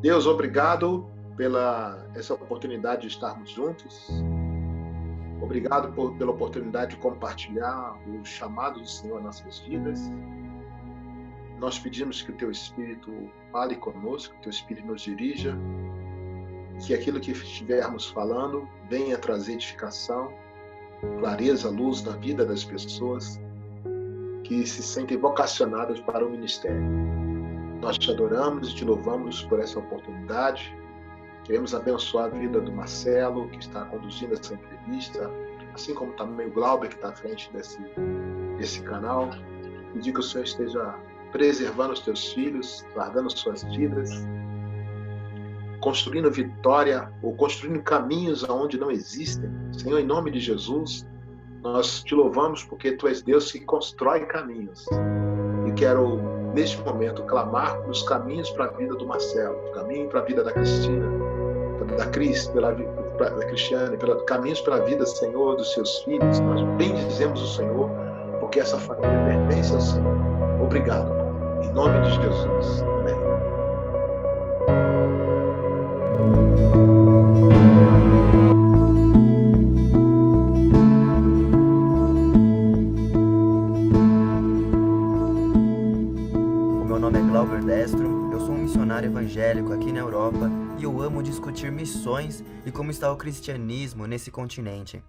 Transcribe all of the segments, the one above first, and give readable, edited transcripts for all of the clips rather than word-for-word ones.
Deus, obrigado pela essa oportunidade de estarmos juntos. Obrigado pela oportunidade de compartilhar o chamado do Senhor em nossas vidas. Nós pedimos que o Teu Espírito fale conosco, que o Teu Espírito nos dirija, que aquilo que estivermos falando venha trazer edificação, clareza, luz na vida das pessoas que se sentem vocacionadas para o ministério. Nós te adoramos e te louvamos por essa oportunidade. Queremos abençoar a vida do Marcelo, que está conduzindo essa entrevista, assim como também o Glauber, que está à frente desse canal. Pedir que o Senhor esteja preservando os teus filhos, guardando suas vidas, construindo vitória ou construindo caminhos aonde não existem. Senhor, em nome de Jesus, nós te louvamos porque Tu és Deus que constrói caminhos. E quero, neste momento, clamar pelos caminhos para a vida do Marcelo, caminho para a vida da Cristina, da Cris, da Cristiane, caminhos para a vida, Senhor, dos seus filhos. Nós bendizemos o Senhor, porque essa família pertence ao Senhor. Obrigado, Pai. Em nome de Jesus. Amém. Meu nome é Glauber Destro, eu sou um missionário evangélico aqui na Europa e eu amo discutir missões e como está o cristianismo nesse continente.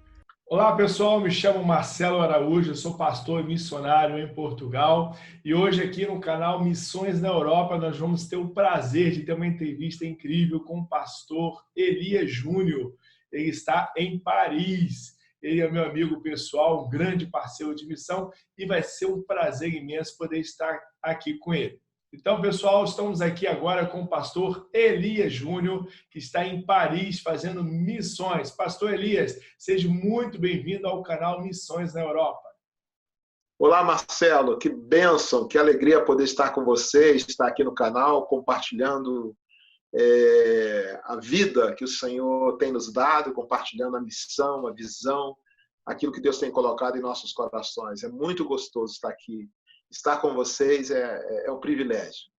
Olá pessoal, me chamo Marcelo Araújo, eu sou pastor e missionário em Portugal e hoje aqui no canal Missões na Europa nós vamos ter o prazer de ter uma entrevista incrível com o pastor Elias Júnior. Ele está em Paris, ele é meu amigo pessoal, um grande parceiro de missão e vai ser um prazer imenso poder estar aqui com ele. Então, pessoal, estamos aqui agora com o pastor Elias Júnior, que está em Paris fazendo missões. Pastor Elias, seja muito bem-vindo ao canal Missões na Europa. Olá, Marcelo, que bênção, que alegria poder estar com você, estar aqui no canal, compartilhando a vida que o Senhor tem nos dado, compartilhando a missão, a visão, aquilo que Deus tem colocado em nossos corações. É muito gostoso estar aqui. Estar com vocês é um privilégio.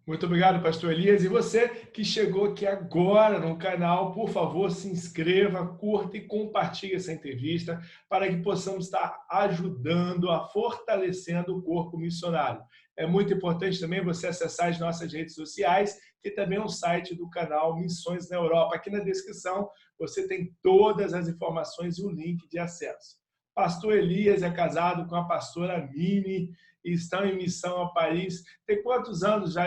Muito obrigado, pastor Elias. E você que chegou aqui agora no canal, por favor, se inscreva, curta e compartilhe essa entrevista para que possamos estar ajudando a fortalecendo o corpo missionário. É muito importante também você acessar as nossas redes sociais e também o site do canal Missões na Europa. Aqui na descrição você tem todas as informações e o link de acesso. Pastor Elias é casado com a pastora Mini e estão em missão a Paris. Tem quantos anos já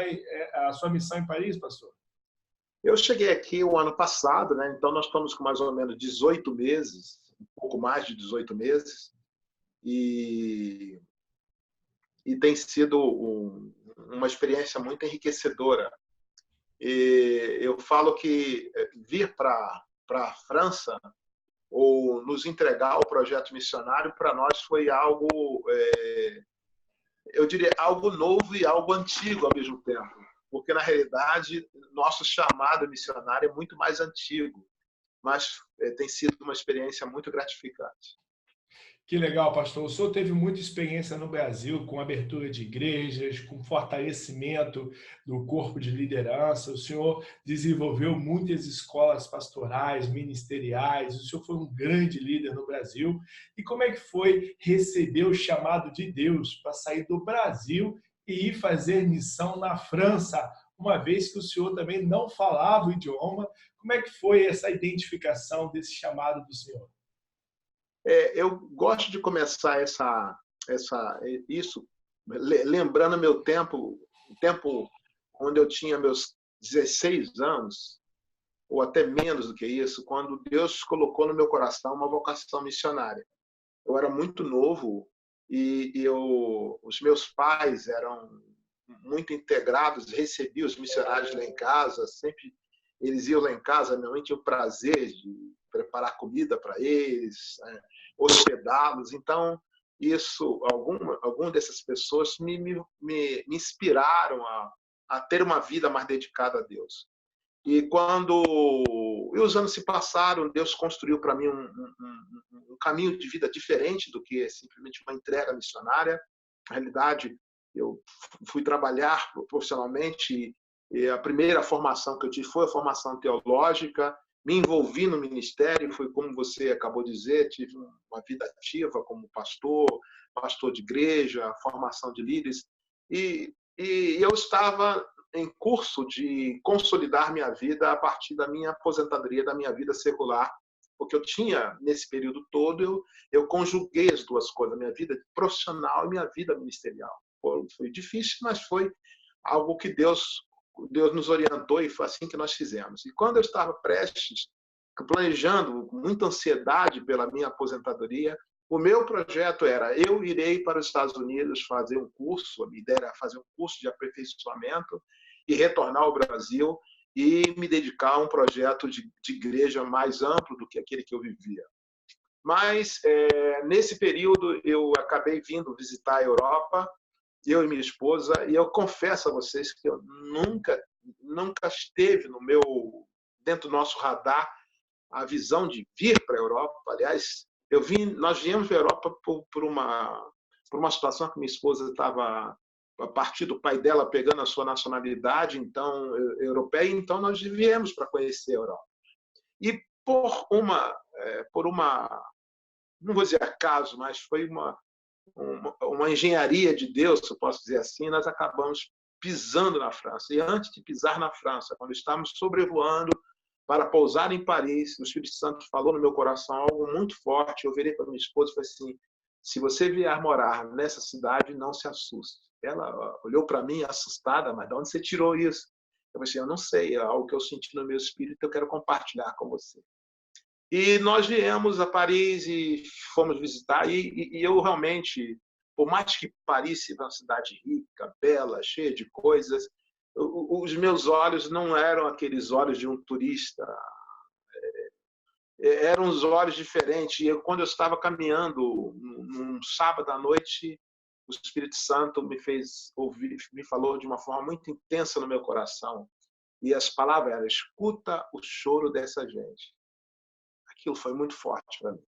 a sua missão em Paris, pastor? Eu cheguei aqui o ano passado, né? Então nós estamos com mais ou menos 18 meses, um pouco mais de 18 meses, e tem sido uma experiência muito enriquecedora. E eu falo que vir para a França ou nos entregar ao projeto missionário, para nós foi algo, eu diria, algo novo e algo antigo ao mesmo tempo. Porque, na realidade, nosso chamado missionário é muito mais antigo, mas tem sido uma experiência muito gratificante. Que legal, pastor. O senhor teve muita experiência no Brasil com abertura de igrejas, com fortalecimento do corpo de liderança. O senhor desenvolveu muitas escolas pastorais, ministeriais. O senhor foi um grande líder no Brasil. E como é que foi receber o chamado de Deus para sair do Brasil e ir fazer missão na França, uma vez que o senhor também não falava o idioma? Como é que foi essa identificação desse chamado do senhor? Eu gosto de começar isso lembrando meu tempo, o tempo onde eu tinha meus 16 anos, ou até menos do que isso, quando Deus colocou no meu coração uma vocação missionária. Eu era muito novo e os meus pais eram muito integrados, recebiam os missionários lá em casa, sempre eles iam lá em casa, minha mãe tinha o prazer de preparar comida para eles, hospedá-los. Então, algumas dessas pessoas me inspiraram a ter uma vida mais dedicada a Deus. E os anos se passaram, Deus construiu para mim um caminho de vida diferente do que simplesmente uma entrega missionária. Na realidade, eu fui trabalhar profissionalmente E a primeira formação que eu tive foi a formação teológica. Me envolvi no ministério, foi como você acabou de dizer, tive uma vida ativa como pastor de igreja, formação de líderes. E eu estava em curso de consolidar minha vida a partir da minha aposentadoria, da minha vida secular, porque eu tinha, nesse período todo, eu conjuguei as duas coisas, minha vida profissional e minha vida ministerial. Foi difícil, mas foi algo que Deus nos orientou e foi assim que nós fizemos. E quando eu estava prestes, planejando com muita ansiedade pela minha aposentadoria, o meu projeto era, eu irei para os Estados Unidos fazer um curso, a minha ideia era fazer um curso de aperfeiçoamento e retornar ao Brasil e me dedicar a um projeto de igreja mais amplo do que aquele que eu vivia. Mas, nesse período, eu acabei vindo visitar a Europa, eu e minha esposa, e eu confesso a vocês que eu nunca esteve dentro do nosso radar a visão de vir para a Europa. Aliás, nós viemos para a Europa por uma situação que minha esposa estava, a partir do pai dela, pegando a sua nacionalidade então europeia, então nós viemos para conhecer a Europa. E por uma, não vou dizer acaso, mas foi uma engenharia de Deus, se eu posso dizer assim, nós acabamos pisando na França. E antes de pisar na França, quando estávamos sobrevoando para pousar em Paris, o Espírito Santo falou no meu coração algo muito forte. Eu virei para minha esposa e falei assim, se você vier morar nessa cidade, não se assuste. Ela olhou para mim assustada, mas de onde você tirou isso? Eu falei assim, eu não sei, é algo que eu senti no meu espírito, eu quero compartilhar com você. E nós viemos a Paris e fomos visitar, e eu realmente, por mais que Paris seja uma cidade rica, bela, cheia de coisas, os meus olhos não eram aqueles olhos de um turista, eram os olhos diferentes. E quando eu estava caminhando, num sábado à noite, o Espírito Santo me fez ouvir, me falou de uma forma muito intensa no meu coração. E as palavras eram, escuta o choro dessa gente. Aquilo foi muito forte para mim.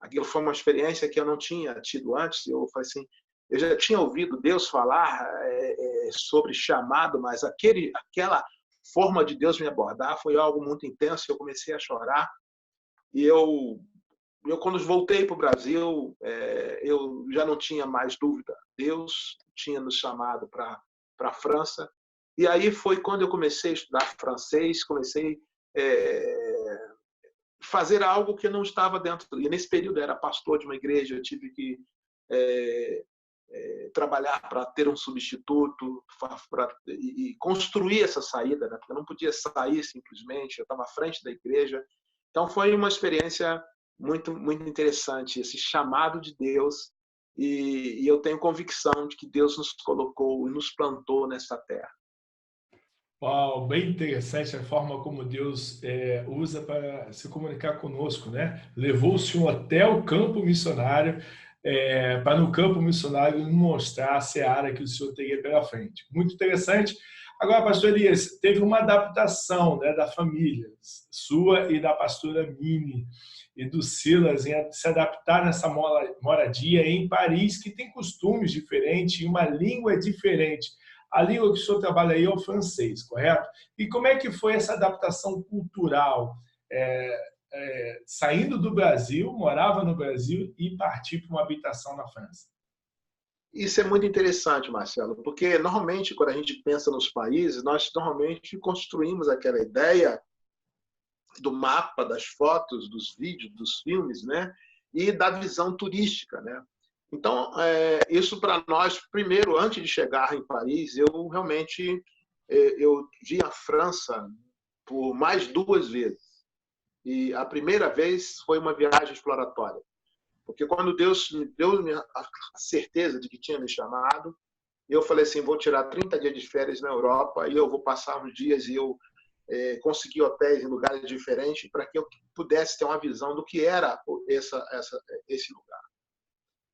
Aquilo foi uma experiência que eu não tinha tido antes. Eu falei assim, eu já tinha ouvido Deus falar sobre chamado, mas aquela forma de Deus me abordar foi algo muito intenso. Eu comecei a chorar. E eu quando voltei para o Brasil, eu já não tinha mais dúvida. Deus tinha nos chamado para a França. E aí foi quando eu comecei a estudar francês, comecei fazer algo que não estava dentro. E nesse período eu era pastor de uma igreja, eu tive que trabalhar para ter um substituto e construir essa saída, né? Porque eu não podia sair simplesmente, eu estava à frente da igreja. Então foi uma experiência muito, muito interessante, esse chamado de Deus, e eu tenho convicção de que Deus nos colocou e nos plantou nessa terra. Uau, bem interessante a forma como Deus usa para se comunicar conosco, né? Levou o Senhor até o campo missionário, para no campo missionário mostrar a seara que o Senhor teria pela frente. Muito interessante. Agora, pastor Elias, teve uma adaptação, né, da família sua e da pastora Mini e do Silas em se adaptar nessa moradia em Paris, que tem costumes diferentes e uma língua diferente. A língua que o senhor trabalha aí é o francês, correto? E como é que foi essa adaptação cultural? Saindo do Brasil, morava no Brasil e partir para uma habitação na França. Isso é muito interessante, Marcelo, porque normalmente quando a gente pensa nos países, nós normalmente construímos aquela ideia do mapa, das fotos, dos vídeos, dos filmes, né? E da visão turística, né? Então, isso para nós, primeiro, antes de chegar em Paris, eu realmente vi a França por mais 2 vezes. E a primeira vez foi uma viagem exploratória. Porque quando Deus me deu a certeza de que tinha me chamado, eu falei assim, vou tirar 30 dias de férias na Europa e eu vou passar uns dias e eu consegui hotéis em lugares diferentes para que eu pudesse ter uma visão do que era esse lugar.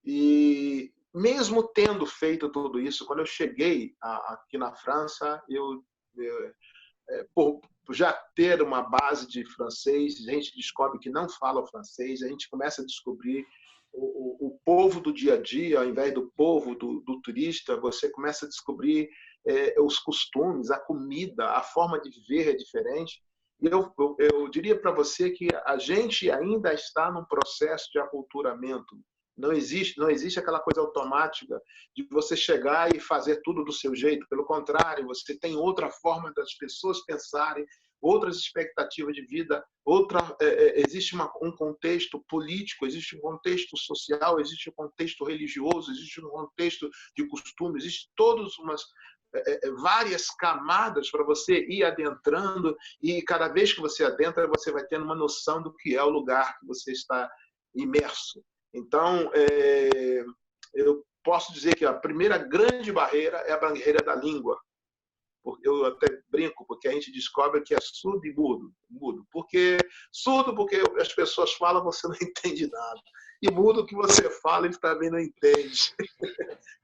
E mesmo tendo feito tudo isso, quando eu cheguei aqui na França, por já ter uma base de francês, a gente descobre que não fala o francês, a gente começa a descobrir o povo do dia a dia, ao invés do povo do turista, você começa a descobrir os costumes, a comida, a forma de viver é diferente. E eu diria para você que a gente ainda está num processo de aculturamento. Não existe aquela coisa automática de você chegar e fazer tudo do seu jeito. Pelo contrário, você tem outra forma das pessoas pensarem, outras expectativas de vida, existe um contexto político, existe um contexto social, existe um contexto religioso, existe um contexto de costume, existe várias camadas para você ir adentrando, e cada vez que você adentra, você vai tendo uma noção do que é o lugar que você está imerso. Então, eu posso dizer que a primeira grande barreira é a barreira da língua. Eu até brinco, porque a gente descobre que é surdo e mudo. Surdo porque as pessoas falam, você não entende nada. E mudo o que você fala, ele também não entende.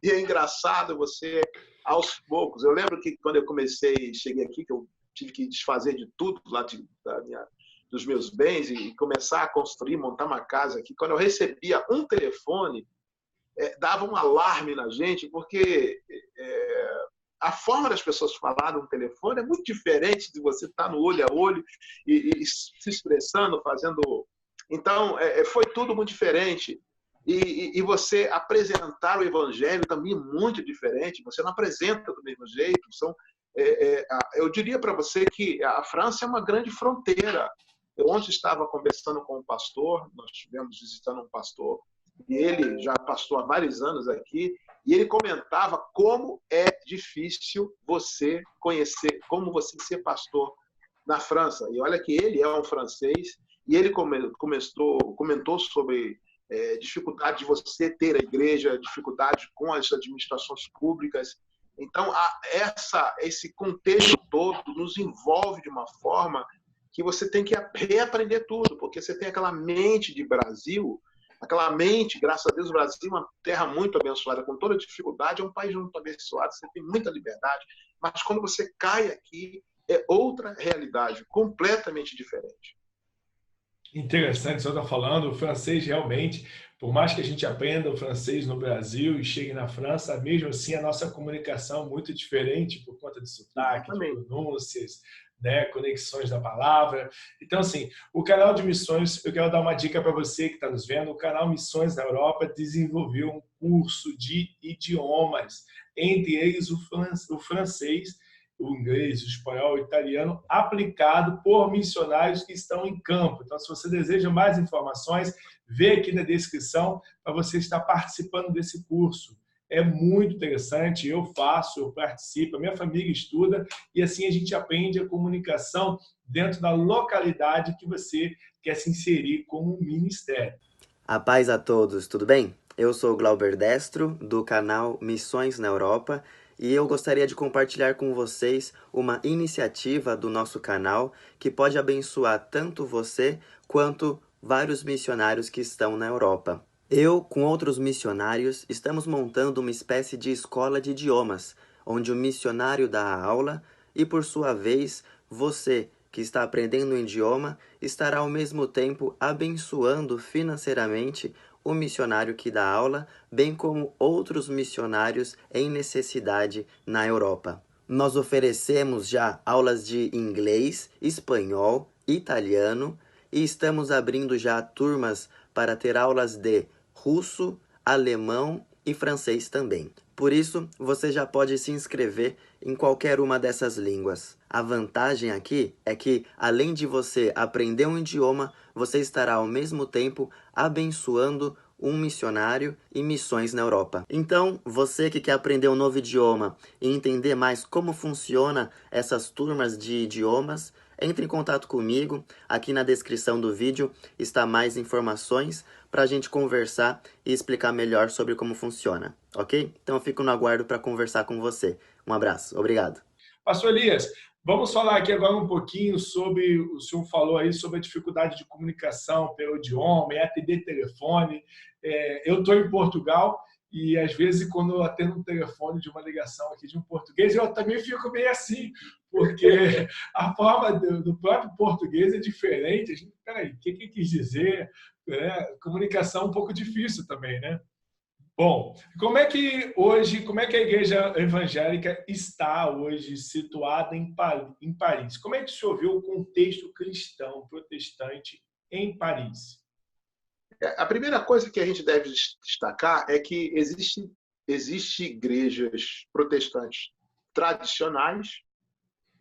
E é engraçado você, aos poucos. Eu lembro que quando eu cheguei aqui, que eu tive que desfazer de tudo lá dos meus bens e começar a construir, montar uma casa aqui. Quando eu recebia um telefone, dava um alarme na gente, porque a forma das pessoas falarem no telefone é muito diferente de você estar no olho a olho e se expressando, fazendo... Então, foi tudo muito diferente. E você apresentar o evangelho também é muito diferente. Você não apresenta do mesmo jeito. Eu diria para você que a França é uma grande fronteira. Eu ontem estava conversando com um pastor, nós estivemos visitando um pastor, e ele já pastor há vários anos aqui, e ele comentava como é difícil você conhecer, como você ser pastor na França. E olha que ele é um francês, e ele comentou sobre dificuldade de você ter a igreja, dificuldade com as administrações públicas. Então, esse contexto todo nos envolve de uma forma que você tem que reaprender tudo, porque você tem aquela mente de Brasil, aquela mente, graças a Deus, o Brasil é uma terra muito abençoada, com toda dificuldade, é um país muito abençoado, você tem muita liberdade, mas quando você cai aqui, é outra realidade, completamente diferente. Interessante, o senhor está falando, o francês realmente, por mais que a gente aprenda o francês no Brasil e chegue na França, mesmo assim a nossa comunicação é muito diferente por conta de sotaque, de pronúncias, né, conexões da palavra. Então, assim, o canal de Missões, eu quero dar uma dica para você que está nos vendo, o canal Missões na Europa desenvolveu um curso de idiomas, entre eles o francês, o inglês, o espanhol, o italiano, aplicado por missionários que estão em campo. Então, se você deseja mais informações, vê aqui na descrição para você estar participando desse curso. É muito interessante, eu participo, a minha família estuda, e assim a gente aprende a comunicação dentro da localidade que você quer se inserir como ministério. A paz a todos, tudo bem? Eu sou o Glauber Destro, do canal Missões na Europa, e eu gostaria de compartilhar com vocês uma iniciativa do nosso canal que pode abençoar tanto você quanto vários missionários que estão na Europa. Eu, com outros missionários, estamos montando uma espécie de escola de idiomas, onde o missionário dá a aula e, por sua vez, você, que está aprendendo um idioma, estará ao mesmo tempo abençoando financeiramente o missionário que dá aula, bem como outros missionários em necessidade na Europa. Nós oferecemos já aulas de inglês, espanhol, italiano e estamos abrindo já turmas para ter aulas de russo, alemão e francês também. Por isso, você já pode se inscrever em qualquer uma dessas línguas. A vantagem aqui é que, além de você aprender um idioma, você estará ao mesmo tempo abençoando um missionário e missões na Europa. Então, você que quer aprender um novo idioma e entender mais como funciona essas turmas de idiomas, entre em contato comigo. Aqui na descrição do vídeo está mais informações para a gente conversar e explicar melhor sobre como funciona, ok? Então eu fico no aguardo para conversar com você. Um abraço, obrigado. Pastor Elias, vamos falar aqui agora um pouquinho sobre, o senhor falou aí sobre a dificuldade de comunicação pelo idioma, atender telefone. Eu estou em Portugal e, às vezes, quando eu atendo um telefone de uma ligação aqui de um português, eu também fico meio assim, porque a forma do próprio português é diferente. A gente, peraí, o que quis dizer? Comunicação é um pouco difícil também, né? Bom, como é que hoje, como é que a igreja evangélica está hoje situada em Paris? Como é que o senhor vê o contexto cristão, protestante em Paris? A primeira coisa que a gente deve destacar é que existe igrejas protestantes tradicionais,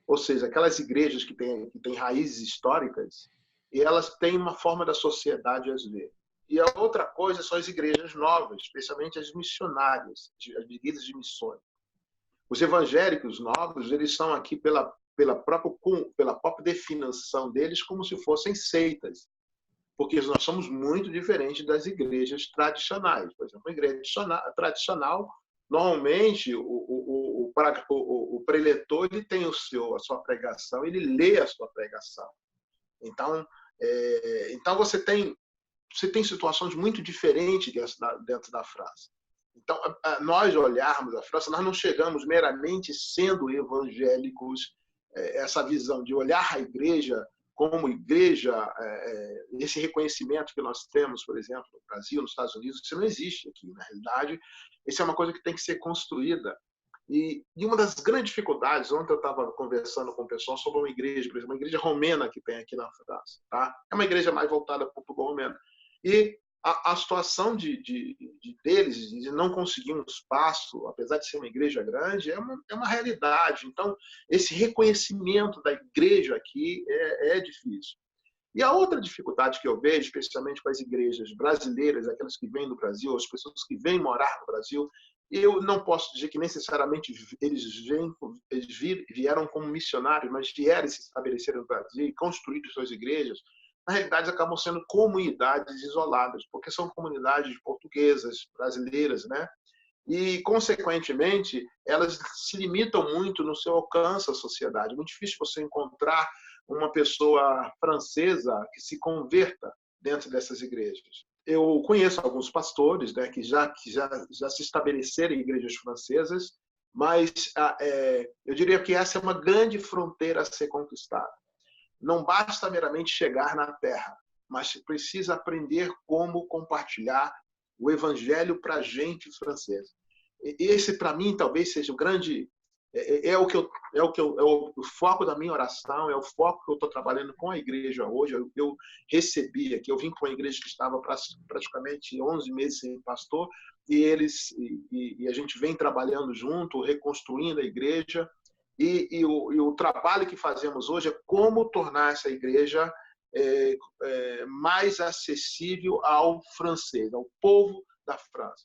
ou seja, aquelas igrejas que têm raízes históricas, e elas têm uma forma da sociedade às vezes. E a outra coisa são as igrejas novas, especialmente as missionárias, as igrejas de missões. Os evangélicos novos, eles são aqui pela própria definição deles como se fossem seitas, porque nós somos muito diferentes das igrejas tradicionais. Por exemplo, a igreja tradicional, normalmente, o preletor ele tem a sua pregação, ele lê a sua pregação. Então você tem situações muito diferentes dentro da França. Então, nós olharmos a França, nós não chegamos meramente sendo evangélicos, essa visão de olhar a igreja como igreja, esse reconhecimento que nós temos, por exemplo, no Brasil, nos Estados Unidos, isso não existe aqui. Na realidade, isso é uma coisa que tem que ser construída. E uma das grandes dificuldades, ontem eu estava conversando com o pessoal sobre uma igreja, por exemplo, uma igreja romena que tem aqui na França. Tá? É uma igreja mais voltada para o povo romeno. E a situação deles de não conseguir um espaço, apesar de ser uma igreja grande, é uma realidade. Então, esse reconhecimento da igreja aqui é difícil. E a outra dificuldade que eu vejo, especialmente com as igrejas brasileiras, aquelas que vêm do Brasil, as pessoas que vêm morar no Brasil, eu não posso dizer que necessariamente eles vieram como missionários, mas vieram se estabelecer no Brasil e construíram suas igrejas. Na realidade, acabam sendo comunidades isoladas, porque são comunidades portuguesas, brasileiras, né? E, consequentemente, elas se limitam muito no seu alcance à sociedade. É muito difícil você encontrar uma pessoa francesa que se converta dentro dessas igrejas. Eu conheço alguns pastores, né, que já se estabeleceram em igrejas francesas, mas eu diria que essa é uma grande fronteira a ser conquistada. Não basta meramente chegar na terra, mas precisa aprender como compartilhar o evangelho para a gente francesa. Esse, para mim, talvez seja o grande... É o foco da minha oração, é o foco que eu estou trabalhando com a igreja hoje. Eu recebi aqui, eu vim com uma igreja que estava praticamente 11 meses sem pastor, e a gente vem trabalhando junto, reconstruindo a igreja. E o trabalho que fazemos hoje é como tornar essa igreja mais acessível ao francês, ao povo da França.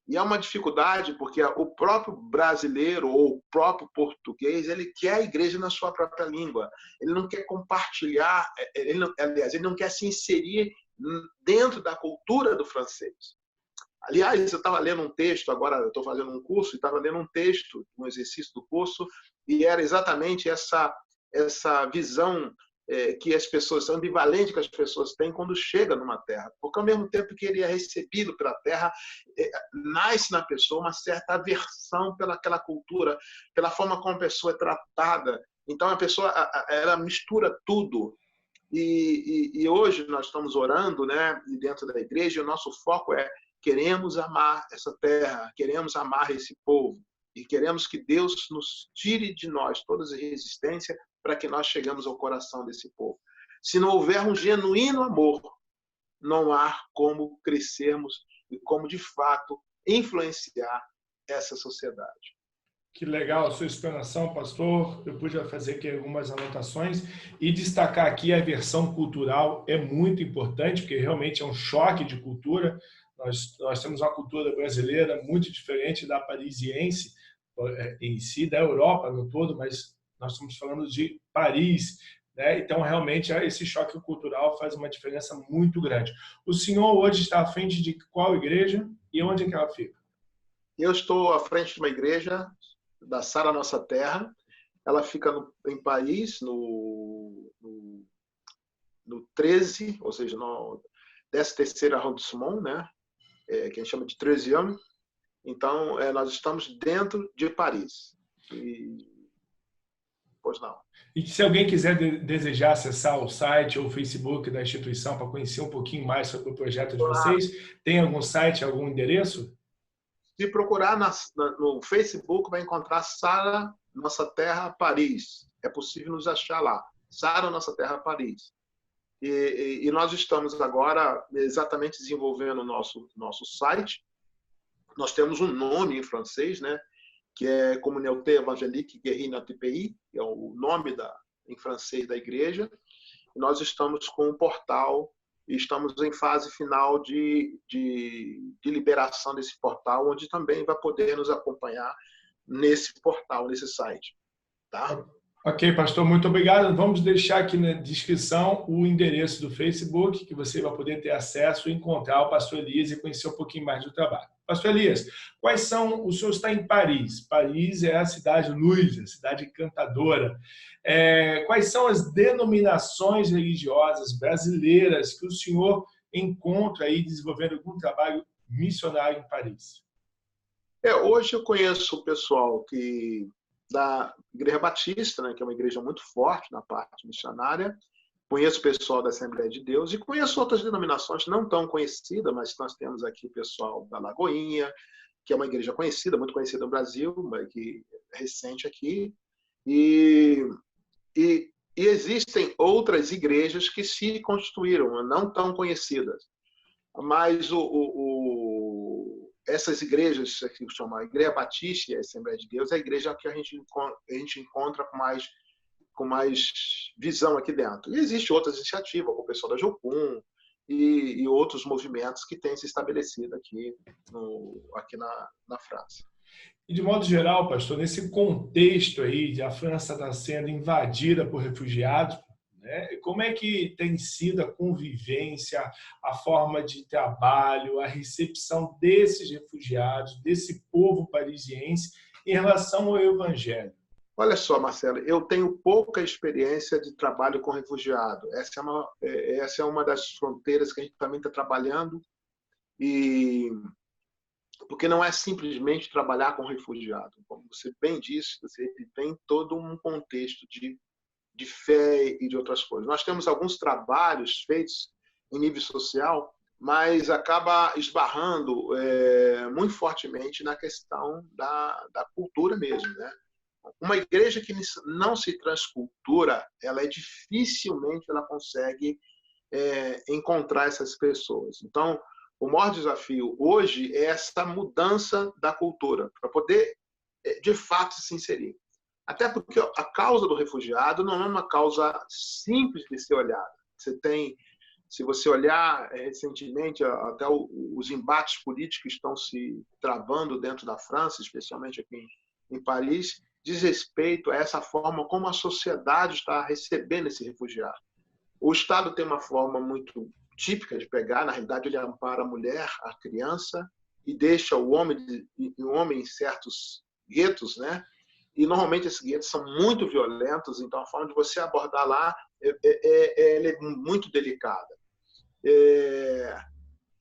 E é uma dificuldade porque o próprio brasileiro ou o próprio português, ele quer a igreja na sua própria língua. Ele não quer compartilhar, ele não quer se inserir dentro da cultura do francês. Aliás, eu estava lendo um texto, agora eu estou fazendo um curso, e estava lendo um texto, um exercício do curso, e era exatamente essa visão que as pessoas, ambivalente que as pessoas têm quando chegam numa terra. Porque ao mesmo tempo que ele é recebido pela terra, nasce na pessoa uma certa aversão pelaquela cultura, pela forma como a pessoa é tratada. Então a pessoa ela mistura tudo. E hoje nós estamos orando, né, dentro da igreja, e o nosso foco é: queremos amar essa terra, queremos amar esse povo e queremos que Deus nos tire de nós toda a resistência para que nós cheguemos ao coração desse povo. Se não houver um genuíno amor, não há como crescermos e como, de fato, influenciar essa sociedade. Que legal a sua explanação, pastor. Eu pude fazer aqui algumas anotações e destacar aqui a versão cultural é muito importante, porque realmente é um choque de cultura. Nós temos uma cultura brasileira muito diferente da parisiense em si, da Europa no todo, mas nós estamos falando de Paris, né? Então, realmente, esse choque cultural faz uma diferença muito grande. O senhor hoje está à frente de qual igreja e onde é que ela fica? Eu estou à frente de uma igreja da Sara Nossa Terra. Ela fica em Paris, no 13, ou seja, no 13º arrondissement, né? Que a gente chama de 13e. Então, nós estamos dentro de Paris. Pois não. E se alguém quiser desejar acessar o site ou o Facebook da instituição para conhecer um pouquinho mais sobre o projeto de vocês, tem algum site, algum endereço? Se procurar no Facebook, vai encontrar Sara Nossa Terra Paris. É possível nos achar lá. Sara Nossa Terra Paris. E nós estamos agora exatamente desenvolvendo o nosso site. Nós temos um nome em francês, né? Que é Communauté Évangélique Guéri Notre Pays, que é o nome em francês da igreja. E nós estamos com um portal e estamos em fase final de liberação desse portal, onde também vai poder nos acompanhar nesse portal, nesse site. Tá? Ok, pastor, muito obrigado. Vamos deixar aqui na descrição o endereço do Facebook, que você vai poder ter acesso e encontrar o pastor Elias e conhecer um pouquinho mais do trabalho. Pastor Elias, quais são... O senhor está em Paris. Paris é a cidade luz, a cidade encantadora. Quais são as denominações religiosas brasileiras que o senhor encontra aí desenvolvendo algum trabalho missionário em Paris? Hoje eu conheço o pessoal da Igreja Batista, né, que é uma igreja muito forte na parte missionária. Conheço o pessoal da Assembleia de Deus e conheço outras denominações não tão conhecidas, mas nós temos aqui o pessoal da Lagoinha, que é uma igreja conhecida, muito conhecida no Brasil, mas que é recente aqui. E existem outras igrejas que se constituíram, não tão conhecidas. Mas essas igrejas, que chamam a Igreja Batista e a Assembleia de Deus, é a igreja que a gente encontra com mais visão aqui dentro. E existem outras iniciativas, como o pessoal da Jocum e outros movimentos que têm se estabelecido aqui na França. E, de modo geral, pastor, nesse contexto aí de a França está sendo invadida por refugiados, né? Como é que tem sido a convivência, a forma de trabalho, a recepção desses refugiados, desse povo parisiense em relação ao evangelho? Olha só, Marcelo, eu tenho pouca experiência de trabalho com refugiado. Essa é uma das fronteiras que a gente também está trabalhando, porque não é simplesmente trabalhar com refugiado. Como você bem disse, você tem todo um contexto de fé e de outras coisas. Nós temos alguns trabalhos feitos em nível social, mas acaba esbarrando muito fortemente na questão da cultura mesmo, né? Uma igreja que não se transcultura, dificilmente ela consegue encontrar essas pessoas. Então, o maior desafio hoje é essa mudança da cultura, para poder, de fato, se inserir. Até porque a causa do refugiado não é uma causa simples de ser olhada. Se você olhar recentemente, até os embates políticos estão se travando dentro da França, especialmente aqui em Paris, diz respeito a essa forma como a sociedade está recebendo esse refugiado. O Estado tem uma forma muito típica de pegar, na realidade ele ampara a mulher, a criança, e deixa o homem em certos guetos, né? E normalmente esses guetos são muito violentos, então a forma de você abordar lá é muito delicada.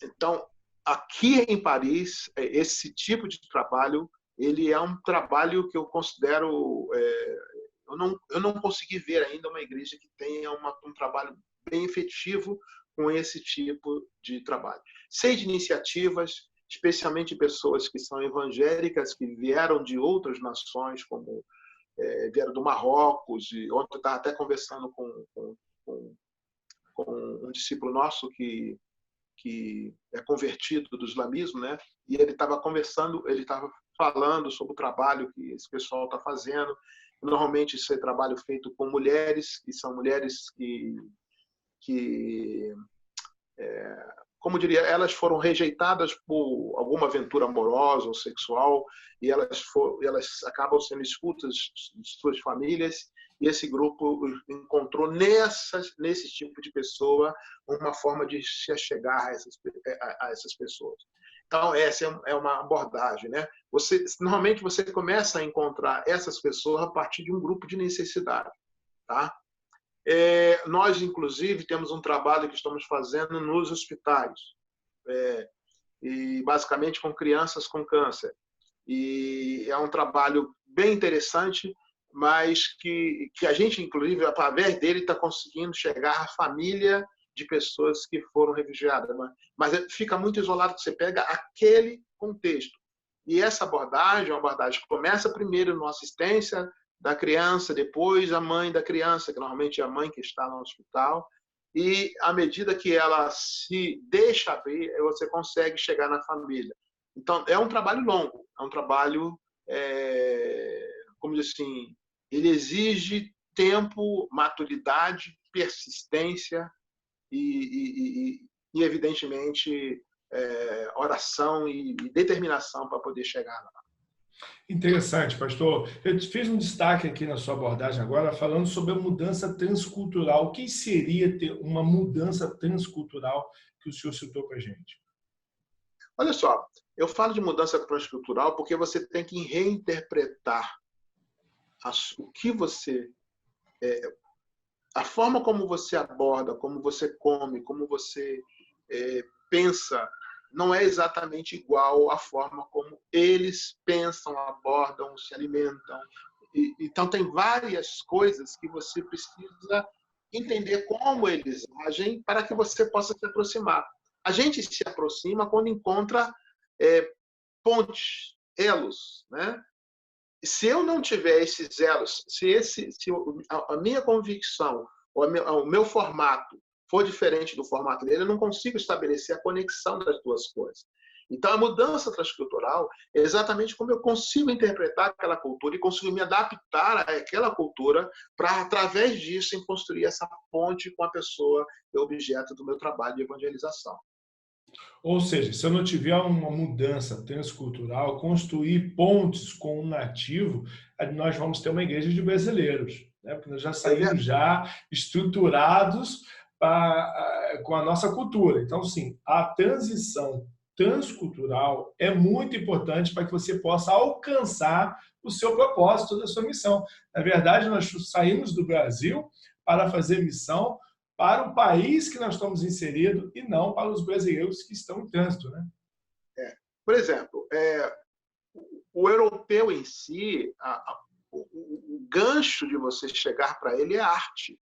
Então, aqui em Paris, esse tipo de trabalho, ele é um trabalho que eu considero... Eu não consegui ver ainda uma igreja que tenha um trabalho bem efetivo com esse tipo de trabalho. Sei de iniciativas, especialmente pessoas que são evangélicas, que vieram de outras nações, como vieram do Marrocos. E ontem eu estava até conversando com um discípulo nosso que é convertido do islamismo, né? E ele estava falando sobre o trabalho que esse pessoal está fazendo. Normalmente isso é trabalho feito com mulheres, que são mulheres como diria, elas foram rejeitadas por alguma aventura amorosa ou sexual e elas acabam sendo expulsas de suas famílias, e esse grupo encontrou nesse tipo de pessoa uma forma de se achegar a essas pessoas. Então, essa é uma abordagem, né? Normalmente você começa a encontrar essas pessoas a partir de um grupo de necessidade, tá? Nós, inclusive, temos um trabalho que estamos fazendo nos hospitais, e basicamente com crianças com câncer. E é um trabalho bem interessante, mas que a gente, inclusive, através dele, está conseguindo chegar à família de pessoas que foram refugiadas. Mas fica muito isolado, que você pega aquele contexto. E essa abordagem é uma abordagem que começa primeiro na assistência da criança, depois a mãe da criança, que normalmente é a mãe que está no hospital, e à medida que ela se deixa abrir, você consegue chegar na família. Então, é um trabalho longo, é um trabalho, como diz assim, ele exige tempo, maturidade, persistência e evidentemente, oração e determinação para poder chegar lá. Interessante, pastor. Eu fiz um destaque aqui na sua abordagem agora, falando sobre a mudança transcultural. O que seria ter uma mudança transcultural que o senhor citou para a gente? Olha só, eu falo de mudança transcultural porque você tem que reinterpretar o que você... a forma como você aborda, como você come, como você pensa, não é exatamente igual à forma como eles pensam, abordam, se alimentam. Então, tem várias coisas que você precisa entender como eles agem para que você possa se aproximar. A gente se aproxima quando encontra pontes, elos, né? Se eu não tiver esses elos, se a minha convicção, o meu formato for diferente do formato dele, eu não consigo estabelecer a conexão das duas coisas. Então, a mudança transcultural é exatamente como eu consigo interpretar aquela cultura e consigo me adaptar àquela cultura para, através disso, construir essa ponte com a pessoa e objeto do meu trabalho de evangelização. Ou seja, se eu não tiver uma mudança transcultural, construir pontes com um nativo, nós vamos ter uma igreja de brasileiros, né? Porque nós já saímos já estruturados com a nossa cultura. Então, sim, a transição transcultural é muito importante para que você possa alcançar o seu propósito da sua missão. Na verdade, nós saímos do Brasil para fazer missão para o país que nós estamos inseridos e não para os brasileiros que estão em trânsito, né? Por exemplo, o europeu em si, o gancho de você chegar para ele é arte.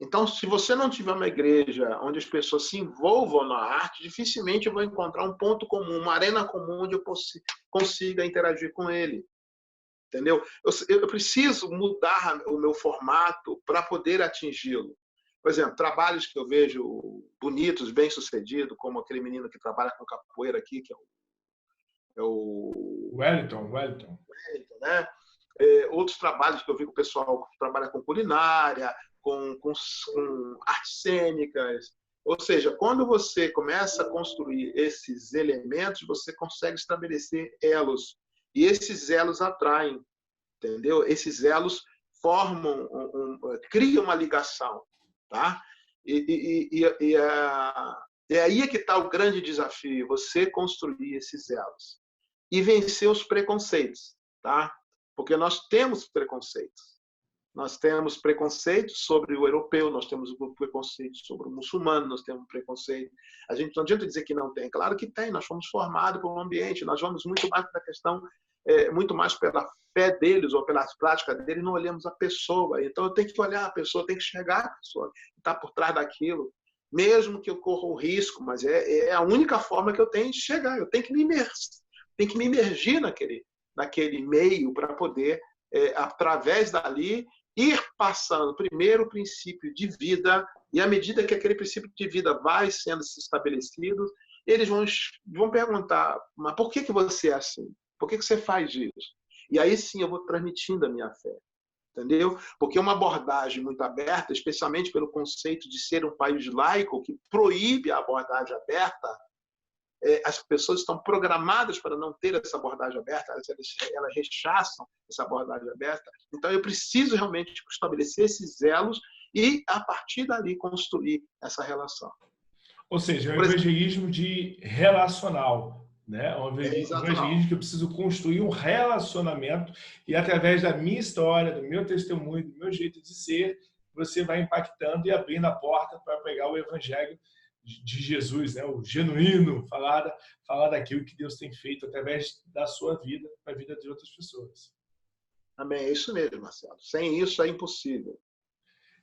Então, se você não tiver uma igreja onde as pessoas se envolvam na arte, dificilmente eu vou encontrar um ponto comum, uma arena comum onde eu consiga interagir com ele. Entendeu? Eu preciso mudar o meu formato para poder atingi-lo. Por exemplo, trabalhos que eu vejo bonitos, bem-sucedidos, como aquele menino que trabalha com capoeira aqui, que é o Wellington, né? Outros trabalhos que eu vi com o pessoal que trabalha com culinária, com artes cênicas. Ou seja, quando você começa a construir esses elementos, você consegue estabelecer elos. E esses elos atraem, entendeu? Esses elos formam, criam uma ligação. Tá? É aí que está o grande desafio, você construir esses elos e vencer os preconceitos, tá? Porque nós temos preconceitos. Nós temos preconceito sobre o europeu, nós temos preconceito sobre o muçulmano, nós temos preconceito. A gente não adianta dizer que não tem. Claro que tem, nós fomos formados por um ambiente, nós vamos muito mais pela questão, muito mais pela fé deles ou pelas práticas deles, não olhamos a pessoa. Então, eu tenho que olhar a pessoa, eu tenho que enxergar a pessoa que está por trás daquilo, mesmo que eu corra um risco, mas é a única forma que eu tenho de chegar. Eu tenho que me imergir naquele meio para poder, através dali, ir passando primeiro o princípio de vida, e à medida que aquele princípio de vida vai sendo estabelecido, eles vão perguntar, mas por que você é assim? Por que você faz isso? E aí sim eu vou transmitindo a minha fé, entendeu? Porque uma abordagem muito aberta, especialmente pelo conceito de ser um país laico, que proíbe a abordagem aberta, as pessoas estão programadas para não ter essa abordagem aberta, elas rechaçam essa abordagem aberta. Então, eu preciso realmente estabelecer esses elos e, a partir dali, construir essa relação. Ou seja, é um evangelismo relacional, né? É um evangelismo que eu preciso construir um relacionamento e, através da minha história, do meu testemunho, do meu jeito de ser, você vai impactando e abrindo a porta para pegar o evangelho de Jesus, né? O genuíno, falar daquilo que Deus tem feito através da sua vida para a vida de outras pessoas. Amém, é isso mesmo, Marcelo. Sem isso é impossível.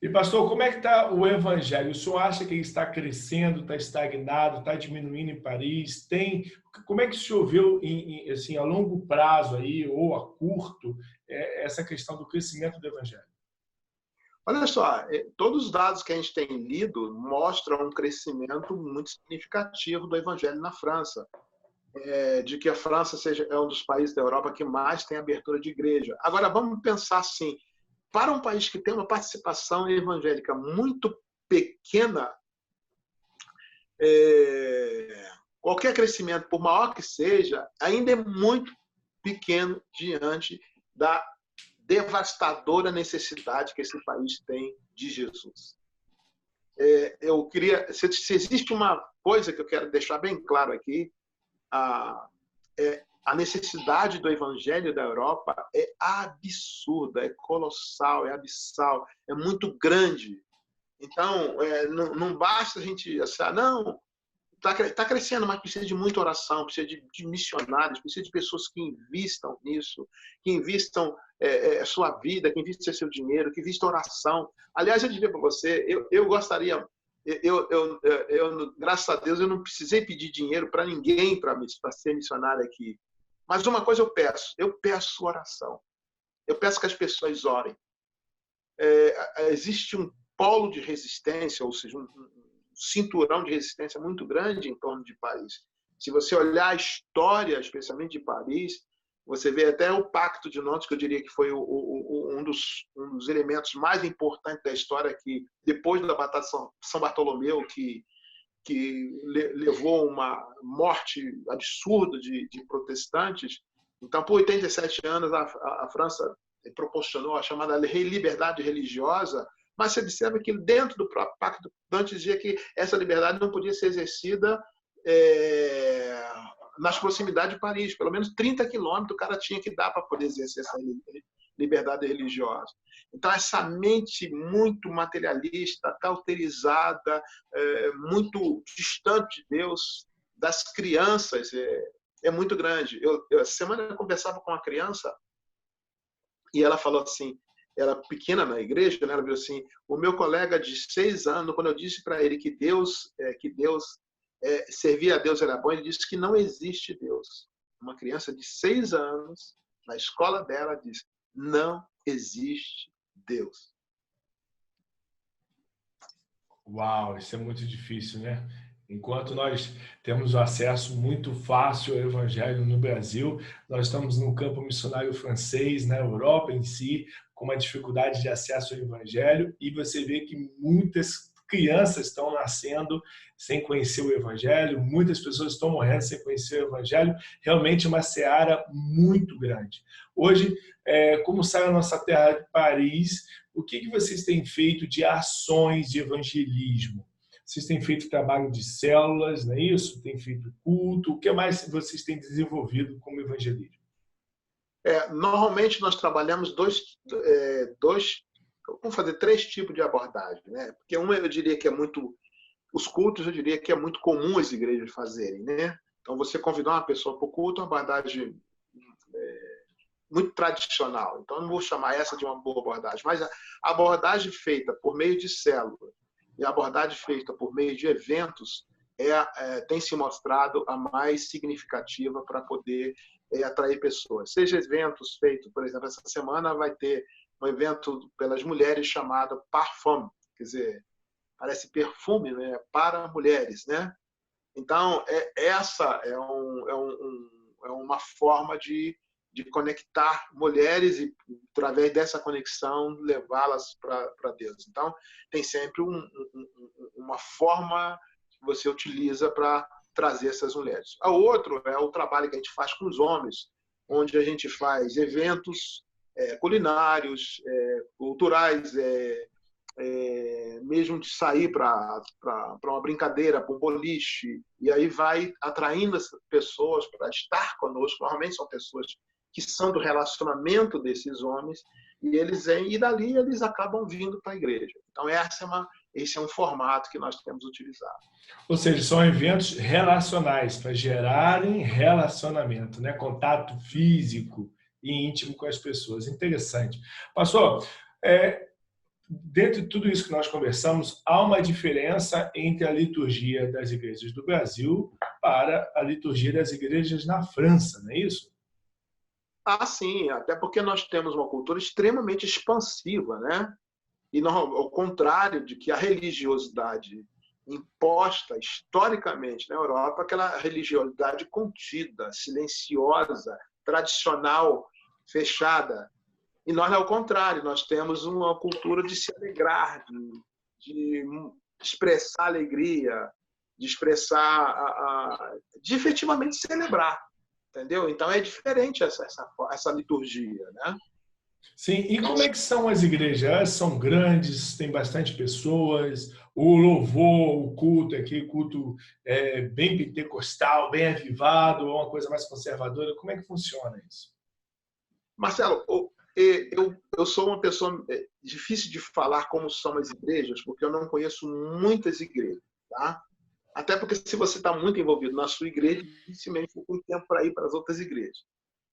E, pastor, como é que está o evangelho? O senhor acha que ele está crescendo, está estagnado, está diminuindo em Paris? Como é que o senhor viu assim, a longo prazo aí, ou a curto, essa questão do crescimento do evangelho? Olha só, todos os dados que a gente tem lido mostram um crescimento muito significativo do evangelho na França, de que a França é um dos países da Europa que mais tem abertura de igreja. Agora, vamos pensar assim, para um país que tem uma participação evangélica muito pequena, qualquer crescimento, por maior que seja, ainda é muito pequeno diante da devastadora necessidade que esse país tem de Jesus. Eu queria, se existe uma coisa que eu quero deixar bem claro aqui, a necessidade do evangelho da Europa é absurda, é colossal, é abissal, é muito grande. Então, não basta a gente achar, não, está crescendo, mas precisa de muita oração, precisa de missionários, precisa de pessoas que invistam nisso, que invistam a sua vida, que invistam seu dinheiro, que invistam oração. Aliás, eu diria para você, eu gostaria, graças a Deus, eu não precisei pedir dinheiro para ninguém para ser missionário aqui. Mas uma coisa eu peço oração. Eu peço que as pessoas orem. Existe um polo de resistência, ou seja, um cinturão de resistência muito grande em torno de Paris. Se você olhar a história, especialmente de Paris, você vê até o Pacto de Nantes, que eu diria que foi um dos elementos mais importantes da história, que depois da Batalha de São Bartolomeu, que levou uma morte absurda de protestantes. Então, por 87 anos, a França proporcionou a chamada liberdade religiosa, mas você observa que dentro do próprio Pacto de Nantes dizia que essa liberdade não podia ser exercida nas proximidades de Paris. Pelo menos 30 quilômetros o cara tinha que dar para poder exercer essa liberdade religiosa. Então, essa mente muito materialista, cauterizada, muito distante de Deus, das crianças, é muito grande. Essa semana eu conversava com uma criança e ela falou assim, era pequena na igreja, né? Ela viu assim, o meu colega de 6 anos, quando eu disse para ele que Deus servir a Deus era bom, ele disse que não existe Deus. Uma criança de 6 anos, na escola dela, disse, não existe Deus. Uau, isso é muito difícil, né? Enquanto nós temos o acesso muito fácil ao evangelho no Brasil, nós estamos no campo missionário francês, na Europa em si, com uma dificuldade de acesso ao evangelho, e você vê que muitas crianças estão nascendo sem conhecer o evangelho, muitas pessoas estão morrendo sem conhecer o evangelho, realmente uma seara muito grande. Hoje, como sai a nossa terra de Paris, o que vocês têm feito de ações de evangelismo? Vocês têm feito trabalho de células, não é isso? Têm feito culto? O que mais vocês têm desenvolvido como evangelismo? Normalmente nós trabalhamos vamos fazer 3 tipos de abordagem, né? Porque eu diria que é muito, os cultos eu diria que é muito comum as igrejas fazerem, né? Então você convidar uma pessoa para o culto, é uma abordagem muito tradicional. Então eu não vou chamar essa de uma boa abordagem, mas a abordagem feita por meio de células e a abordagem feita por meio de eventos tem se mostrado a mais significativa para poder atrair pessoas. Seja eventos feitos, por exemplo, essa semana vai ter um evento pelas mulheres chamado Parfum, quer dizer, parece perfume, né? Para mulheres, né? Então, essa é uma forma de conectar mulheres e, através dessa conexão, levá-las para Deus. Então, tem sempre uma forma que você utiliza para trazer essas mulheres. A outro é o trabalho que a gente faz com os homens, onde a gente faz eventos culinários, culturais, mesmo de sair para uma brincadeira, para um boliche, e aí vai atraindo as pessoas para estar conosco. Normalmente são pessoas que são do relacionamento desses homens, e dali eles acabam vindo para a igreja. Então, esse é um formato que nós temos utilizado. Ou seja, são eventos relacionais, para gerarem relacionamento, né? Contato físico e íntimo com as pessoas. Interessante. Pastor, dentro de tudo isso que nós conversamos, há uma diferença entre a liturgia das igrejas do Brasil para a liturgia das igrejas na França, não é isso? Ah, sim, até porque nós temos uma cultura extremamente expansiva, né? E ao contrário de que a religiosidade imposta historicamente na Europa, aquela religiosidade contida, silenciosa, tradicional, fechada. E nós, ao contrário, nós temos uma cultura de se alegrar, de expressar alegria, de expressar, de efetivamente celebrar, entendeu? Então é diferente essa liturgia, né? Sim, e como é que são as igrejas? Elas são grandes, tem bastante pessoas, o louvor, o culto aqui, culto bem pentecostal, bem avivado, ou uma coisa mais conservadora, como é que funciona isso? Marcelo, eu sou uma pessoa difícil de falar como são as igrejas, porque eu não conheço muitas igrejas, tá? Até porque se você está muito envolvido na sua igreja, dificilmente tem tempo para ir para as outras igrejas.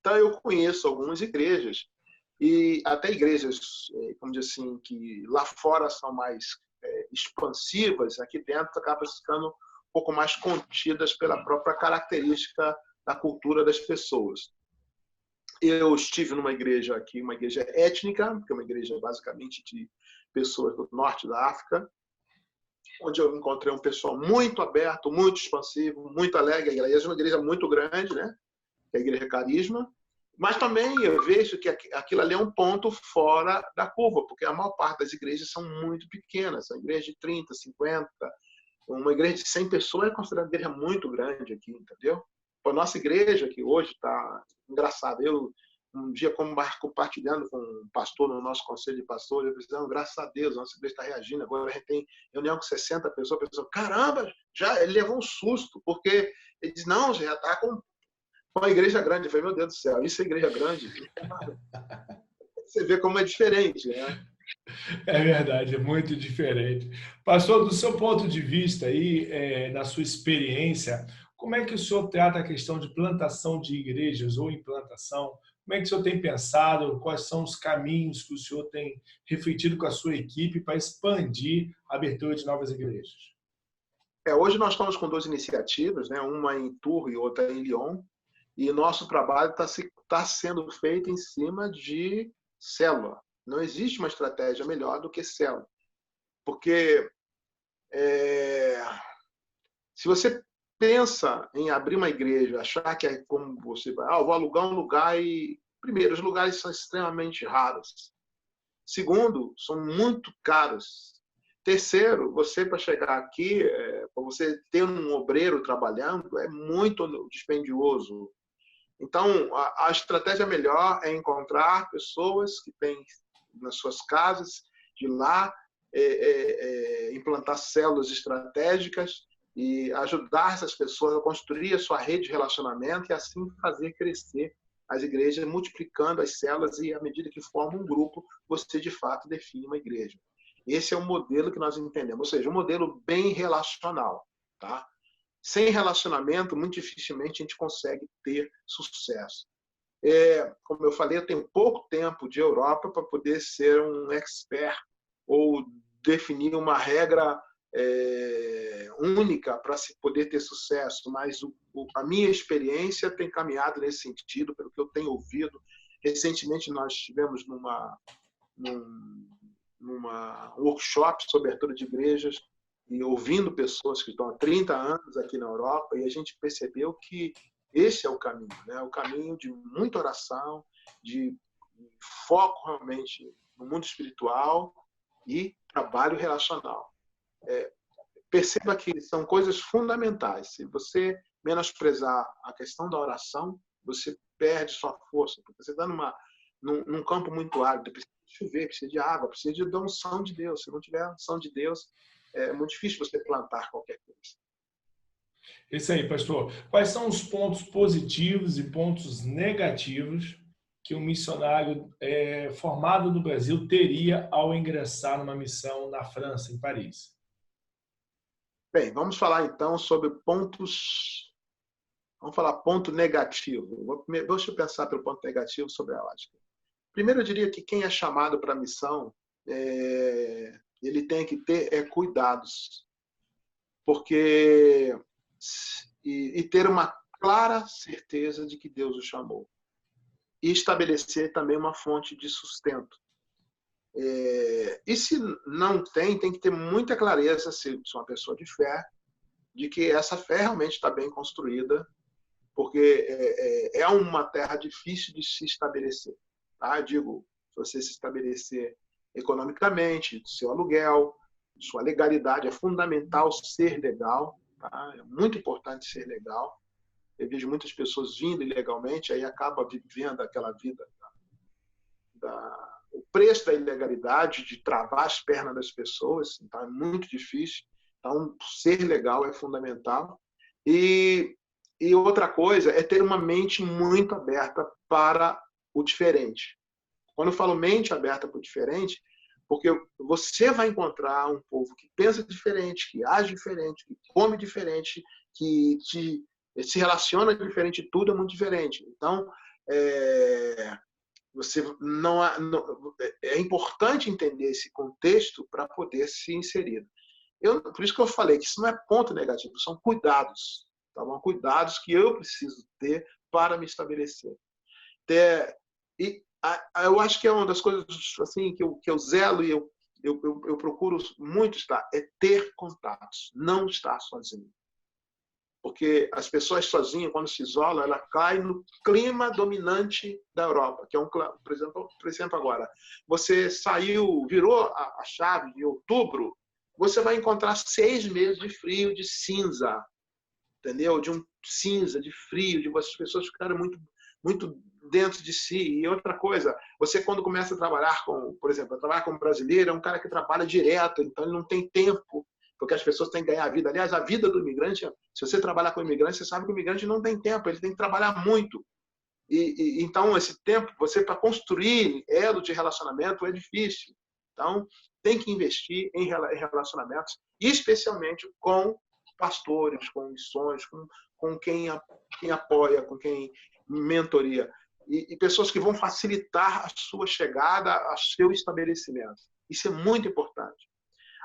Então eu conheço algumas igrejas e até igrejas, vamos dizer assim, que lá fora são mais expansivas, aqui dentro acabam ficando um pouco mais contidas pela própria característica da cultura das pessoas. Eu estive numa igreja aqui, uma igreja étnica, que é uma igreja basicamente de pessoas do norte da África, onde eu encontrei um pessoal muito aberto, muito expansivo, muito alegre. A igreja é uma igreja muito grande, né? Que é a Igreja Carisma. Mas também eu vejo que aquilo ali é um ponto fora da curva, porque a maior parte das igrejas são muito pequenas. São igrejas de 30, 50. Uma igreja de 100 pessoas é considerada uma igreja muito grande aqui, entendeu? A nossa igreja, que hoje está engraçado, eu um dia compartilhando com um pastor no nosso conselho de pastores, eu pensei, graças a Deus, a nossa igreja está reagindo, agora a gente tem reunião com 60 pessoas, a pessoa, caramba, já ele levou um susto, porque ele diz, não, já está com uma igreja grande. Eu falei, meu Deus do céu, isso é igreja grande? Você vê como é diferente, né? É verdade, é muito diferente. Pastor, do seu ponto de vista aí, na sua experiência, como é que o senhor trata a questão de plantação de igrejas ou implantação? Como é que o senhor tem pensado? Quais são os caminhos que o senhor tem refletido com a sua equipe para expandir a abertura de novas igrejas? Hoje nós estamos com duas iniciativas, né? Uma em Tours e outra em Lyon, e nosso trabalho está sendo feito em cima de célula. Não existe uma estratégia melhor do que célula. Porque se você pensa em abrir uma igreja, achar que é como você vai, eu vou alugar um lugar e, primeiro, os lugares são extremamente raros. Segundo, são muito caros. Terceiro, você para chegar aqui, para você ter um obreiro trabalhando, é muito dispendioso. Então, a estratégia melhor é encontrar pessoas que têm nas suas casas, de lá implantar células estratégicas e ajudar essas pessoas a construir a sua rede de relacionamento e assim fazer crescer as igrejas, multiplicando as células e, à medida que forma um grupo, você, de fato, define uma igreja. Esse é o modelo que nós entendemos, ou seja, um modelo bem relacional, tá? Sem relacionamento, muito dificilmente a gente consegue ter sucesso. Como eu falei, eu tenho pouco tempo de Europa para poder ser um expert ou definir uma regra única para se poder ter sucesso, mas a minha experiência tem caminhado nesse sentido, pelo que eu tenho ouvido. Recentemente nós tivemos numa workshop sobre abertura de igrejas e ouvindo pessoas que estão há 30 anos aqui na Europa, e a gente percebeu que esse é o caminho, né? O caminho de muita oração, de foco realmente no mundo espiritual e trabalho relacional. Perceba que são coisas fundamentais. Se você menosprezar a questão da oração, você perde sua força, porque você está num campo muito árido, precisa de chover, precisa de água, precisa da unção de Deus. Se não tiver a unção de Deus, é muito difícil você plantar qualquer coisa. Isso aí, pastor. Quais são os pontos positivos e pontos negativos que um missionário formado no Brasil teria ao ingressar numa missão na França, em Paris? Bem, vamos falar então sobre pontos. Vamos falar ponto negativo. Deixa eu pensar pelo ponto negativo sobre a ótica. Primeiro, eu diria que quem é chamado para a missão, ele tem que ter cuidados, porque e ter uma clara certeza de que Deus o chamou e estabelecer também uma fonte de sustento. E se não tem que ter muita clareza, se uma pessoa de fé, de que essa fé realmente está bem construída, porque é uma terra difícil de se estabelecer. Tá? Digo, se você se estabelecer economicamente, seu aluguel, sua legalidade, é fundamental ser legal. Tá? É muito importante ser legal. Eu vejo muitas pessoas vindo ilegalmente, aí acaba vivendo aquela vida o preço da ilegalidade, de travar as pernas das pessoas. Então, é muito difícil. Então, ser legal é fundamental. E outra coisa é ter uma mente muito aberta para o diferente. Quando eu falo mente aberta para o diferente, porque você vai encontrar um povo que pensa diferente, que age diferente, que come diferente, que se relaciona diferente, tudo é muito diferente. Então, você é importante entender esse contexto para poder se inserir. Por isso que eu falei que isso não é ponto negativo, são cuidados. Tá bom? Cuidados que eu preciso ter para me estabelecer. Eu acho que é uma das coisas assim que eu zelo e eu procuro muito estar, é ter contatos, não estar sozinho. Porque as pessoas sozinhas, quando se isolam, ela cai no clima dominante da Europa, que é por exemplo agora, você virou a chave de outubro, você vai encontrar 6 meses de frio, de cinza, entendeu? De um cinza, de frio, de as pessoas ficarem muito dentro de si. E outra coisa, você quando começa a trabalhar por exemplo, trabalhar como brasileiro, é um cara que trabalha direto, então ele não tem tempo, porque as pessoas têm que ganhar a vida. Aliás, a vida do imigrante, se você trabalhar com imigrante, você sabe que o imigrante não tem tempo, ele tem que trabalhar muito. Então, esse tempo, você para construir elo de relacionamento é difícil. Então, tem que investir em relacionamentos, especialmente com pastores, com missões, com quem apoia, com quem mentoria. E pessoas que vão facilitar a sua chegada ao seu estabelecimento. Isso é muito importante.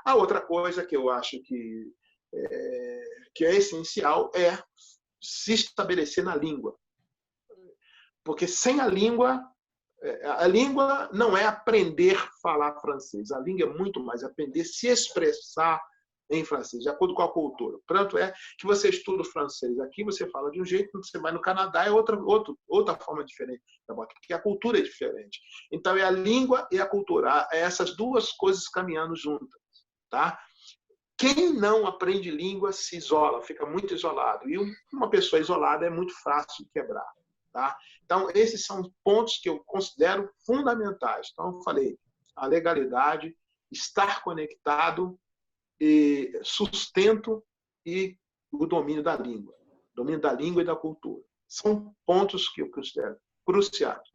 A outra coisa que eu acho que é essencial é se estabelecer na língua. Porque sem a língua não é aprender a falar francês. A língua é muito mais aprender a se expressar em francês, de acordo com a cultura. Tanto é que você estuda o francês aqui, você fala de um jeito, quando você vai no Canadá é outra forma diferente, porque a cultura é diferente. Então, é a língua e a cultura, essas duas coisas caminhando juntas. Tá? Quem não aprende língua se isola, fica muito isolado. E uma pessoa isolada é muito fácil de quebrar. Tá? Então, esses são pontos que eu considero fundamentais. Então, eu falei, a legalidade, estar conectado, e sustento e o domínio da língua. Domínio da língua e da cultura. São pontos que eu considero cruciais.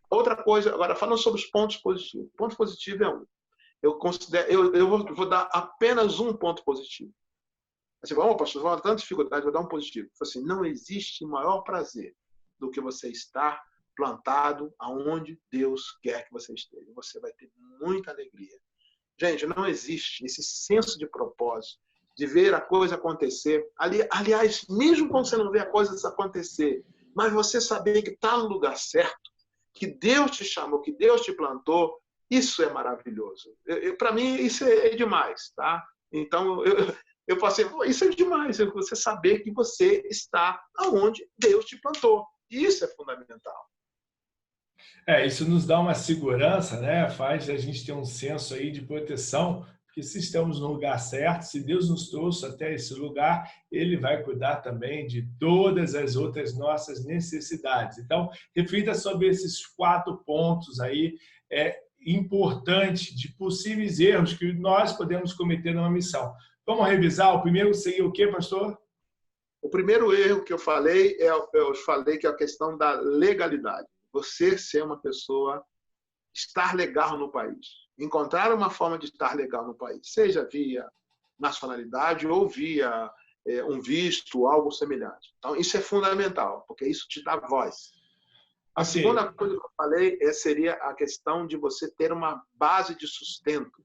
Outra coisa, agora, falando sobre os pontos positivos. O ponto positivo é um. Eu vou dar apenas um ponto positivo. Você fala, pastor, vou dar tanta dificuldade, vou dar um positivo. Assim, não existe maior prazer do que você estar plantado aonde Deus quer que você esteja. Você vai ter muita alegria. Gente, não existe esse senso de propósito, de ver a coisa acontecer. Aliás, mesmo quando você não vê a coisa acontecer, mas você saber que está no lugar certo, que Deus te chamou, que Deus te plantou, isso é maravilhoso. Para mim, isso é demais. Tá? Então, eu passei, isso é demais, você saber que você está onde Deus te plantou. Isso é fundamental. Isso nos dá uma segurança, né? Faz a gente ter um senso aí de proteção, porque se estamos no lugar certo, se Deus nos trouxe até esse lugar, Ele vai cuidar também de todas as outras nossas necessidades. Então, reflita sobre esses 4 pontos aí, importante, de possíveis erros que nós podemos cometer numa missão. Vamos revisar? O primeiro seria o quê, pastor? O primeiro erro que eu falei que é a questão da legalidade. Você ser uma pessoa, estar legal no país. Encontrar uma forma de estar legal no país, seja via nacionalidade ou via um visto, algo semelhante. Então, isso é fundamental, porque isso te dá voz. A Ok. segunda coisa que eu falei seria a questão de você ter uma base de sustento.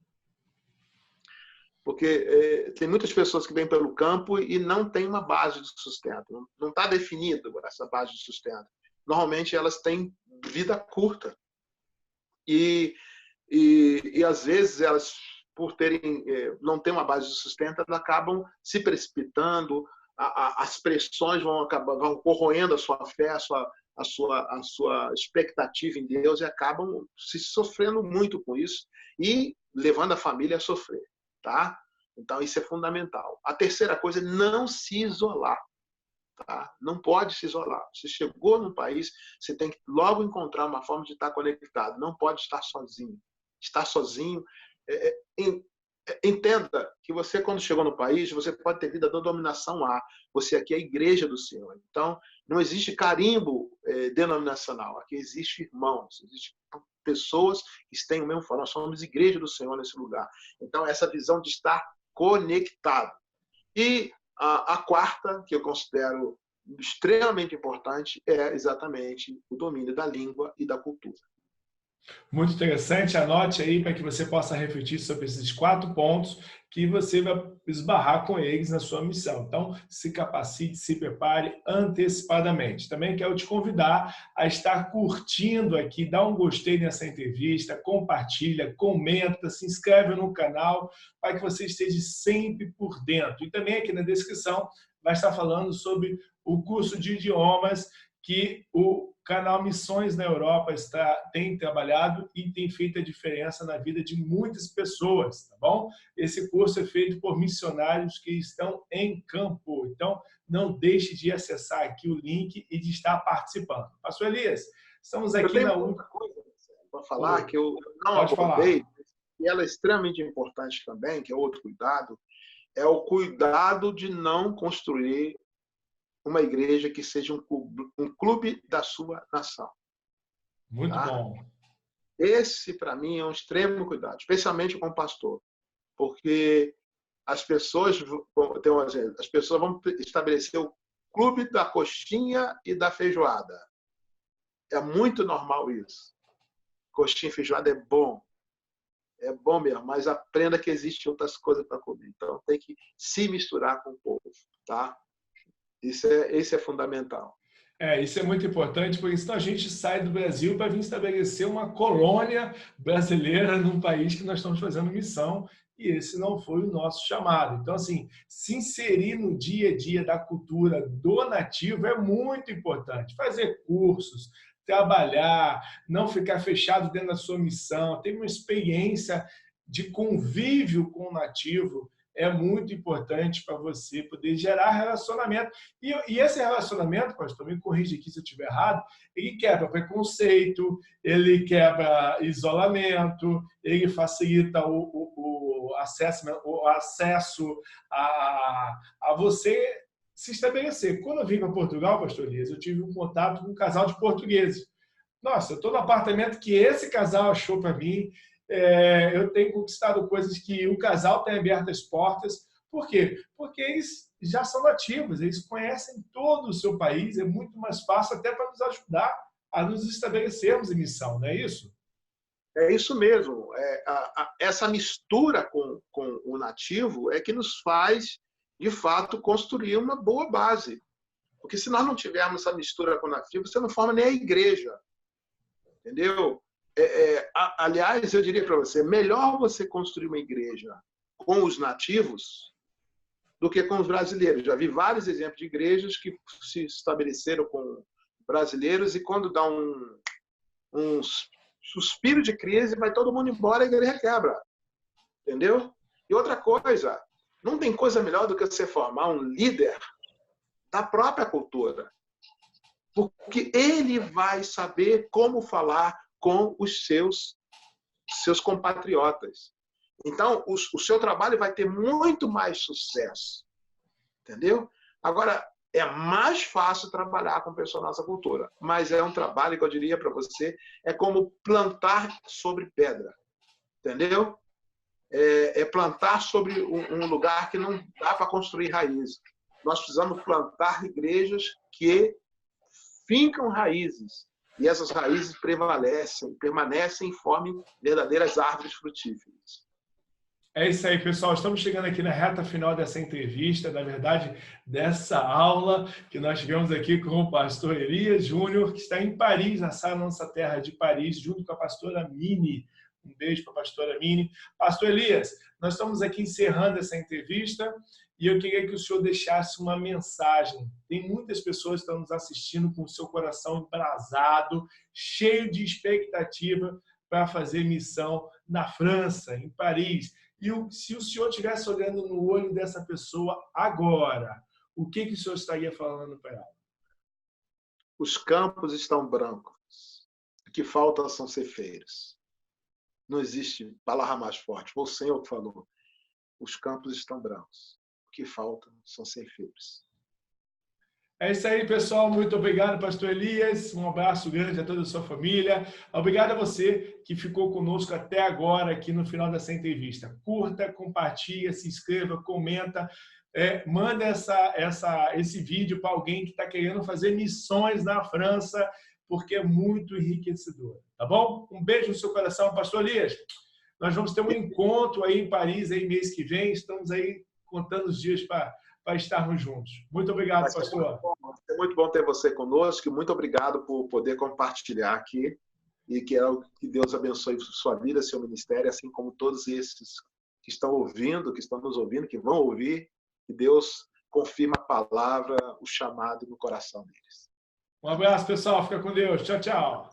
Porque tem muitas pessoas que vêm pelo campo e não têm uma base de sustento. Não está definida essa base de sustento. Normalmente elas têm vida curta. E às vezes elas, por terem, não ter uma base de sustento, elas acabam se precipitando, as pressões vão corroendo a sua fé, a sua expectativa em Deus, e acabam se sofrendo muito com isso e levando a família a sofrer. Tá? Então, isso é fundamental. A terceira coisa é não se isolar. Tá? Não pode se isolar. Você chegou num país, você tem que logo encontrar uma forma de estar conectado. Não pode estar sozinho. Estar sozinho... Entenda que você, quando chegou no país, você pode ter vida da dominação A. Você aqui é a igreja do Senhor. Então, não existe carimbo denominacional. Aqui existe irmãos, existe pessoas que têm o mesmo falo. Nós somos igreja do Senhor nesse lugar. Então, essa visão de estar conectado. E a quarta, que eu considero extremamente importante, é exatamente o domínio da língua e da cultura. Muito interessante, anote aí para que você possa refletir sobre esses 4 pontos que você vai esbarrar com eles na sua missão. Então, se capacite, se prepare antecipadamente. Também quero te convidar a estar curtindo aqui, dá um gostei nessa entrevista, compartilha, comenta, se inscreve no canal para que você esteja sempre por dentro. E também aqui na descrição vai estar falando sobre o curso de idiomas que o canal Missões na Europa tem trabalhado e tem feito a diferença na vida de muitas pessoas, tá bom? Esse curso é feito por missionários que estão em campo. Então, não deixe de acessar aqui o link e de estar participando. Pastor Elias, estamos aqui eu tenho outra coisa para falar que eu não abordei, e ela é extremamente importante também, que é outro cuidado, é o cuidado de não construir uma igreja que seja um clube da sua nação. Muito tá? bom. Esse, para mim, é um extremo cuidado, especialmente com o pastor, porque as pessoas vão estabelecer o clube da coxinha e da feijoada. É muito normal isso. Coxinha e feijoada é bom mesmo, mas aprenda que existem outras coisas para comer. Então, tem que se misturar com o povo, tá? Isso é fundamental. Isso é muito importante, porque senão a gente sai do Brasil para vir estabelecer uma colônia brasileira num país que nós estamos fazendo missão, e esse não foi o nosso chamado. Então, assim, se inserir no dia a dia da cultura do nativo é muito importante. Fazer cursos, trabalhar, não ficar fechado dentro da sua missão, ter uma experiência de convívio com o nativo é muito importante para você poder gerar relacionamento. E esse relacionamento, pastor, me corrija aqui se eu estiver errado, ele quebra preconceito, ele quebra isolamento, ele facilita o acesso a você se estabelecer. Quando eu vim para Portugal, pastor Elias, eu tive um contato com um casal de portugueses. Nossa, eu estou no apartamento que esse casal achou para mim. Eu tenho conquistado coisas que o casal tem aberto as portas. Por quê? Porque eles já são nativos, eles conhecem todo o seu país, é muito mais fácil até para nos ajudar a nos estabelecermos em missão, não é isso? É isso mesmo. Essa mistura com o nativo é que nos faz, de fato, construir uma boa base. Porque se nós não tivermos essa mistura com o nativo, você não forma nem a igreja. Entendeu? Aliás, eu diria para você, melhor você construir uma igreja com os nativos do que com os brasileiros. Já vi vários exemplos de igrejas que se estabeleceram com brasileiros e quando dá um suspiro de crise, vai todo mundo embora e a igreja quebra. Entendeu? E outra coisa, não tem coisa melhor do que você formar um líder da própria cultura. Porque ele vai saber como falar com os seus compatriotas. Então, o seu trabalho vai ter muito mais sucesso. Entendeu? Agora, é mais fácil trabalhar com pessoas da nossa cultura, mas é um trabalho que eu diria para você, é como plantar sobre pedra. Entendeu? É plantar sobre um lugar que não dá para construir raízes. Nós precisamos plantar igrejas que fincam raízes e essas raízes permanecem e formem verdadeiras árvores frutíferas. É isso aí, pessoal. Estamos chegando aqui na reta final dessa entrevista, na verdade, dessa aula que nós tivemos aqui com o pastor Elias Júnior, que está em Paris, na Sala Nossa Terra de Paris, junto com a pastora Mini. Um beijo para a pastora Mini. Pastor Elias, nós estamos aqui encerrando essa entrevista e eu queria que o senhor deixasse uma mensagem. Tem muitas pessoas que estão nos assistindo com o seu coração embrasado, cheio de expectativa para fazer missão na França, em Paris. E se o senhor estivesse olhando no olho dessa pessoa agora, o que o senhor estaria falando para ela? Os campos estão brancos. O que falta são ceifeiros. Não existe palavra mais forte. Foi o Senhor que falou. Os campos estão brancos. O que falta são ceifeiros. É isso aí, pessoal. Muito obrigado, pastor Elias. Um abraço grande a toda a sua família. Obrigado a você que ficou conosco até agora, aqui no final dessa entrevista. Curta, compartilha, se inscreva, comenta. Manda esse vídeo para alguém que está querendo fazer missões na França, porque é muito enriquecedor. Tá bom? Um beijo no seu coração, pastor Elias. Nós vamos ter um encontro aí em Paris aí mês que vem. Estamos aí contando os dias para estarmos juntos. Muito obrigado, pastor. É muito bom ter você conosco. Muito obrigado por poder compartilhar aqui. E que Deus abençoe sua vida, seu ministério, assim como todos esses que estão ouvindo, que estão nos ouvindo, que vão ouvir. Que Deus confirme a palavra, o chamado no coração deles. Um abraço, pessoal. Fica com Deus. Tchau, tchau.